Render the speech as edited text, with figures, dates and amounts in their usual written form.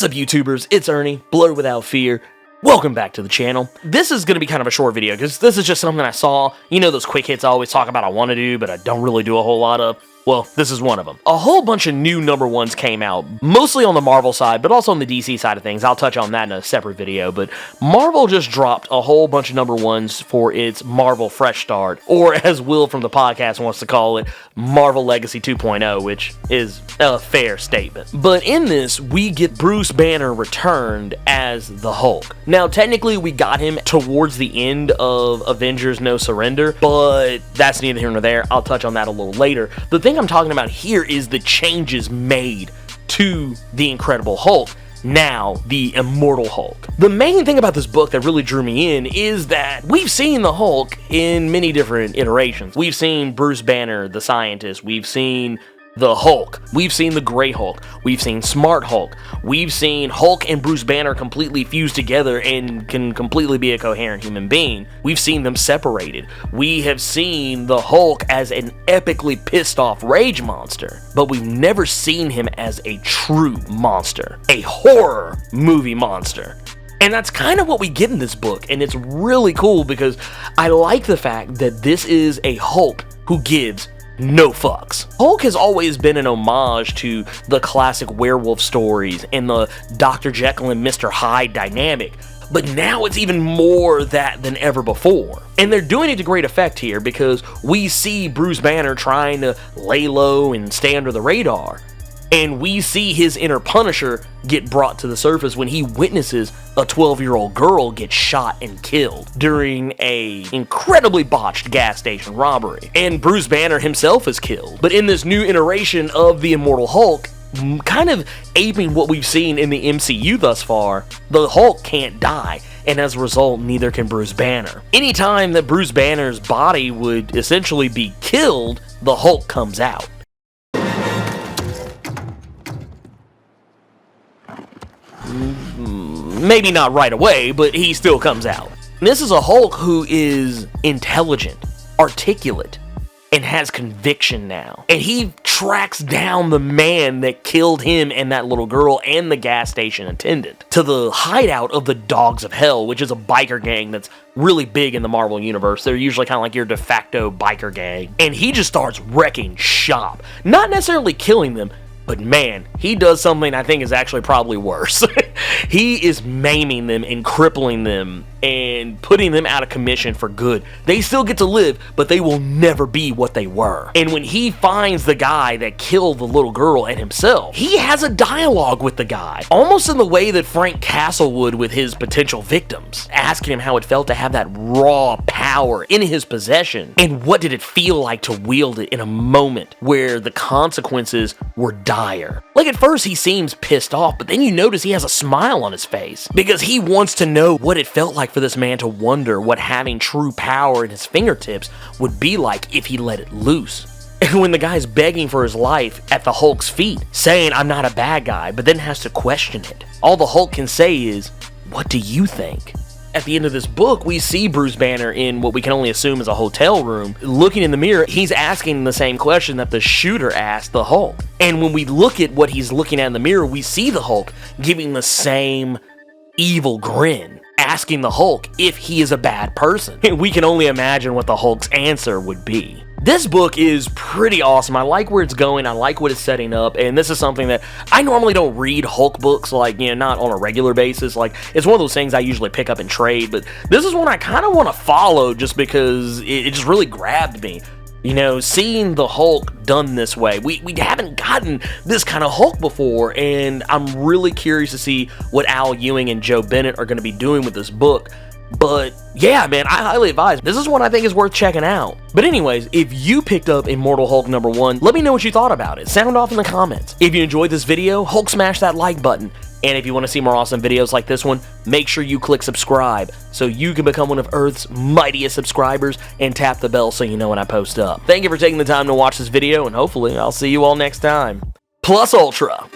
What's up, YouTubers? It's Ernie, Blerd Without Fear. Welcome back to the channel. This is going to be kind of a short video because this is just something I saw. You know those quick hits I always talk about I want to do, but I don't really do a whole lot of? Well, this is one of them. A whole bunch of new #1s came out, mostly on the Marvel side, but also on the DC side of things. I'll touch on that in a separate video, but Marvel just dropped a whole bunch of #1s for its Marvel Fresh Start, or as Will from the podcast wants to call it, Marvel Legacy 2.0, which is a fair statement. But in this, we get Bruce Banner returned as the Hulk. Now, technically, we got him towards the end of Avengers No Surrender, but that's neither here nor there. I'll touch on that a little later. The thing I'm talking about here is the changes made to the Incredible Hulk, now the Immortal Hulk. The main thing about this book that really drew me in is that we've seen the Hulk in many different iterations. We've seen Bruce Banner, the scientist. We've seen the Hulk. We've seen the Gray Hulk. We've seen Smart Hulk. We've seen Hulk and Bruce Banner completely fused together and can completely be a coherent human being. We've seen them separated. We have seen the Hulk as an epically pissed off rage monster, but we've never seen him as a true monster, a horror movie monster. And that's kind of what we get in this book, and it's really cool because I like the fact that this is a Hulk who gives no fucks. Hulk has always been an homage to the classic werewolf stories and the Dr. Jekyll and Mr. Hyde dynamic, but now it's even more that than ever before. And they're doing it to great effect here because we see Bruce Banner trying to lay low and stay under the radar. And we see his inner Punisher get brought to the surface when he witnesses a 12-year-old girl get shot and killed during a incredibly botched gas station robbery. And Bruce Banner himself is killed. But in this new iteration of the Immortal Hulk, kind of aping what we've seen in the MCU thus far, the Hulk can't die. And as a result, neither can Bruce Banner. Anytime that Bruce Banner's body would essentially be killed, the Hulk comes out. Maybe not right away, but he still comes out. This is a Hulk who is intelligent, articulate, and has conviction now. And he tracks down the man that killed him and that little girl and the gas station attendant to the hideout of the Dogs of Hell, which is a biker gang that's really big in the Marvel universe. They're usually kind of like your de facto biker gang. And he just starts wrecking shop. Not necessarily killing them, but man, he does something I think is actually probably worse. He is maiming them and crippling them and putting them out of commission for good. They still get to live, but they will never be what they were. And when he finds the guy that killed the little girl and himself, he has a dialogue with the guy, almost in the way that Frank Castle would with his potential victims, asking him how it felt to have that raw power in his possession, and what did it feel like to wield it in a moment where the consequences were dire. Like at first he seems pissed off, but then you notice he has a smile on his face because he wants to know what it felt like for this man to wonder what having true power in his fingertips would be like if he let it loose. And when the guy's begging for his life at the Hulk's feet, saying I'm not a bad guy, but then has to question it, all the Hulk can say is, what do you think? At the end of this book, we see Bruce Banner in what we can only assume is a hotel room. Looking in the mirror, he's asking the same question that the shooter asked the Hulk. And when we look at what he's looking at in the mirror, we see the Hulk giving the same evil grin, asking the Hulk if he is a bad person. And we can only imagine what the Hulk's answer would be. This book is pretty awesome. I like where it's going. I like what it's setting up. And this is something that I normally don't read Hulk books, like, you know, not on a regular basis. Like, it's one of those things I usually pick up and trade. But this is one I kind of want to follow just because it just really grabbed me. You know, seeing the Hulk done this way, we haven't gotten this kind of Hulk before, and I'm really curious to see what Al Ewing and Joe Bennett are going to be doing with this book. But yeah, man, I highly advise. This is one I think is worth checking out. But anyways, if you picked up Immortal Hulk #1, let me know what you thought about it. Sound off in the comments. If you enjoyed this video, Hulk smash that like button. And if you want to see more awesome videos like this one, make sure you click subscribe so you can become one of Earth's mightiest subscribers and tap the bell so you know when I post up. Thank you for taking the time to watch this video, and hopefully I'll see you all next time. Plus Ultra.